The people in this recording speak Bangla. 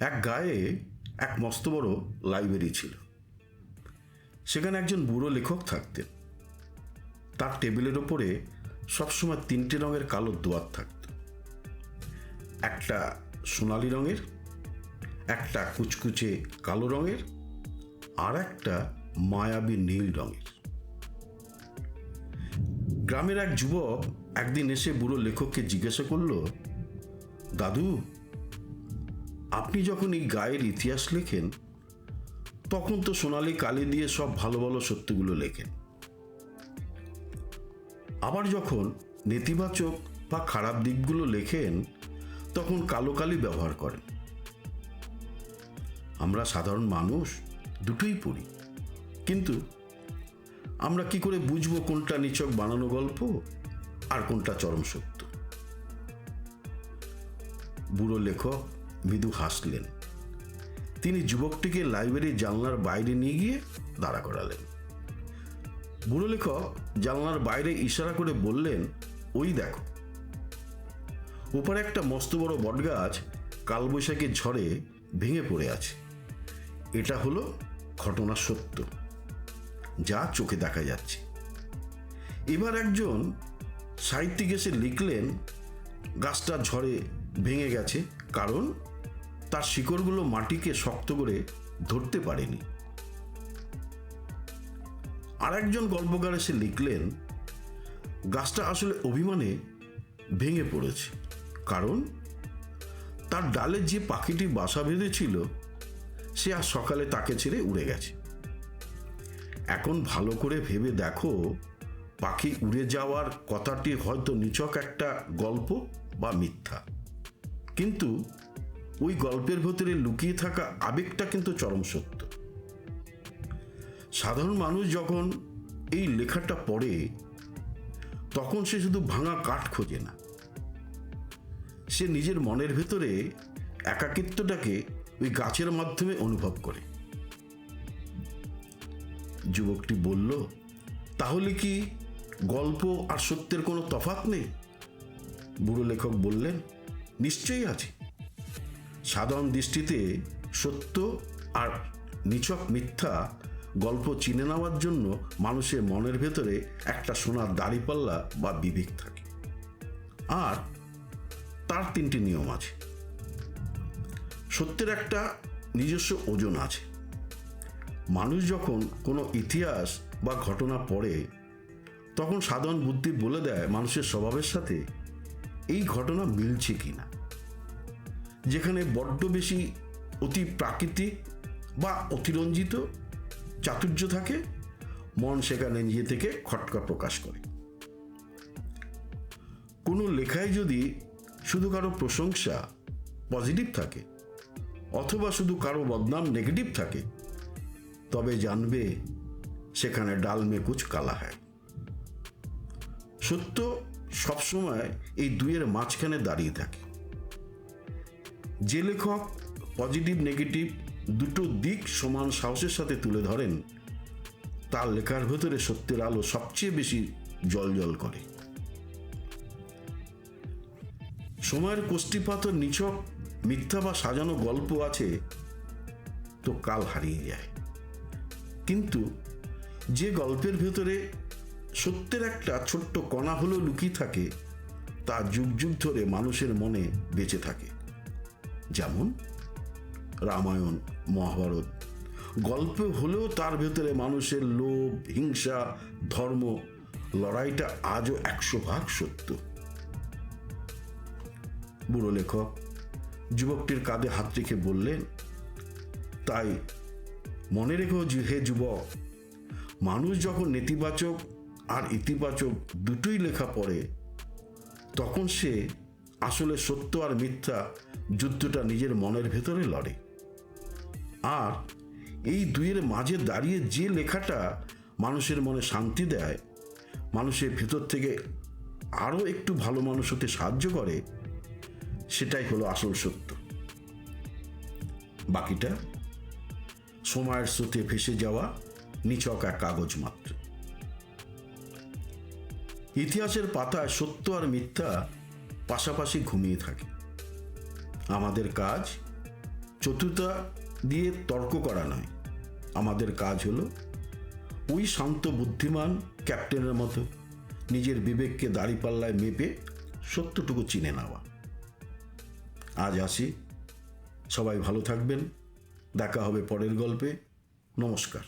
এক গায়ে এক মস্ত বড় লাইব্রেরি ছিল। সেখানে একজন বুড়ো লেখক থাকতেন। তার টেবিলের ওপরে সবসময় তিনটে রঙের কালো দোয়াত থাকত, একটা সোনালি রঙের, একটা কুচকুচে কালো রঙের, আর একটা মায়াবী নীল রঙের। গ্রামের এক যুবক একদিন এসে বুড়ো লেখককে জিজ্ঞাসা করল, দাদু, আপনি যখন এই গায়ের ইতিহাস লেখেন তখন তো সোনালি কালি দিয়ে সব ভালো ভালো সত্যগুলো লেখেন, আবার যখন নেতিবাচক বা খারাপ দিকগুলো লেখেন তখন কালো কালি ব্যবহার করেন। আমরা সাধারণ মানুষ দুটোই পড়ি, কিন্তু আমরা কি করে বুঝবো কোনটা নিছক বানানো গল্প আর কোনটা চরম সত্য? বুড়ো লেখক মৃদু হাসলেন। তিনি যুবকটিকে লাইব্রেরির জানলার বাইরে নিয়ে গিয়ে দাঁড়া করালেন। বুড়ো লেখক জানলার বাইরে ইশারা করে বললেন, ওই দেখো, ওপারে একটা মস্ত বড় বটগাছ কালবৈশাখীর ঝড়ে ভেঙে পড়ে আছে। এটা হলো ঘটনা সত্য, যা চোখে দেখা যাচ্ছে। এবার একজন সাহিত্যিক এসে লিখলেন, গাছটা ঝড়ে ভেঙে গেছে কারণ তার শিকড়গুলো মাটিকে শক্ত করে ধরতে পারেনি। আর একজন গল্পকার এসে লিখলেন, গাছটা আসলে অভিমানে ভেঙে পড়েছে কারণ তার ডালে যে পাখিটি বাসা বেঁধেছিল সে আজ সকালে তাকে ছেড়ে উড়ে গেছে। এখন ভালো করে ভেবে দেখো, পাখি উড়ে যাওয়ার কথাটি হয়তো নিছক একটা গল্প বা মিথ্যা, কিন্তু ওই গল্পের ভেতরে লুকিয়ে থাকা আবেগটা কিন্তু চরম সত্য। সাধারণ মানুষ যখন এই লেখাটা পড়ে তখন সে শুধু ভাঙা কাঠ খোঁজে না, সে নিজের মনের ভেতরে একাকিত্বটাকে ওই গাছের মাধ্যমে অনুভব করে। যুবকটি বলল, তাহলে কি গল্প আর সত্যের কোনো তফাৎ নেই? বুড়ো লেখক বললেন, নিশ্চয়ই আছে। সাধারণ দৃষ্টিতে সত্য আর নিছক মিথ্যা গল্প চিনে নেওয়ার জন্য মানুষের মনের ভেতরে একটা সোনার দাড়িপাল্লা বা বিবেক থাকে, আর তার তিনটি নিয়ম আছে। সত্যের একটা নিজস্ব ওজন আছে। মানুষ যখন কোনো ইতিহাস বা ঘটনা পড়ে তখন সাধারণ বুদ্ধি বলে দেয় মানুষের স্বভাবের সাথে এই ঘটনা মিলছে কিনা। যেখানে বড্ড বেশি অতি প্রাকৃতিক বা অতিরঞ্জিত চাতুর্য থাকে, মন সেখানে নিজে থেকে খটকা প্রকাশ করে। কোনো লেখায় যদি শুধু কারো প্রশংসা পজিটিভ থাকে অথবা শুধু কারো বদনাম নেগেটিভ থাকে, তবে জানবে সেখানে ডাল মে কুছ কালা হ্যায়। সত্য সবসময় এই দুইয়ের মাঝখানে দাঁড়িয়ে থাকে। যে লেখক পজিটিভ নেগেটিভ দুটো দিক সমান সাহসের সাথে তুলে ধরেন, তার লেখার ভেতরে সত্যের আলো সবচেয়ে বেশি জ্বলজ্বল করে। সময়ের কষ্টিপাথর নিছক মিথ্যা বা সাজানো গল্প আছে তো কাল হারিয়ে যায়, কিন্তু যে গল্পের ভেতরে সত্যের একটা ছোট্ট কণা হলেও লুকিয়ে থাকে তা যুগ যুগ ধরে মানুষের মনে বেঁচে থাকে। যেমন রামায়ণ, মহাভারত গল্প হলেও তার ভেতরে মানুষের লোভ, হিংসা, ধর্ম, লড়াইটা আজও 100% সত্য। বুড়ো লেখক যুবকটির কাঁধে হাত রেখে বললেন, তাই মনে রেখো হে যুবক, মানুষ যখন নেতিবাচক আর ইতিবাচক দুটোই লেখা পড়ে তখন সে আসলে সত্য আর মিথ্যা যুদ্ধটা নিজের মনের ভেতরে লড়ে। আর এই দুইয়ের মাঝে দাঁড়িয়ে যে লেখাটা মানুষের মনে শান্তি দেয়, মানুষের ভেতর থেকে আরও একটু ভালো মানুষ হতে সাহায্য করে, সেটাই হলো আসল সত্য। বাকিটা সময়ের স্রোতে ভেসে যাওয়া নিছক এক কাগজ মাত্র। ইতিহাসের পাতায় সত্য আর মিথ্যা পাশাপাশি ঘুমিয়ে থাকে। আমাদের কাজ চতুরতা দিয়ে তর্ক করা নয়, আমাদের কাজ হলো ওই শান্ত বুদ্ধিমান ক্যাপ্টেনের মতো নিজের বিবেককে দাঁড়িপাল্লায় মেপে সত্যটুকু চিনে নেওয়া। আজ আসি, সবাই ভালো থাকবেন, দেখা হবে পরের গল্পে। নমস্কার।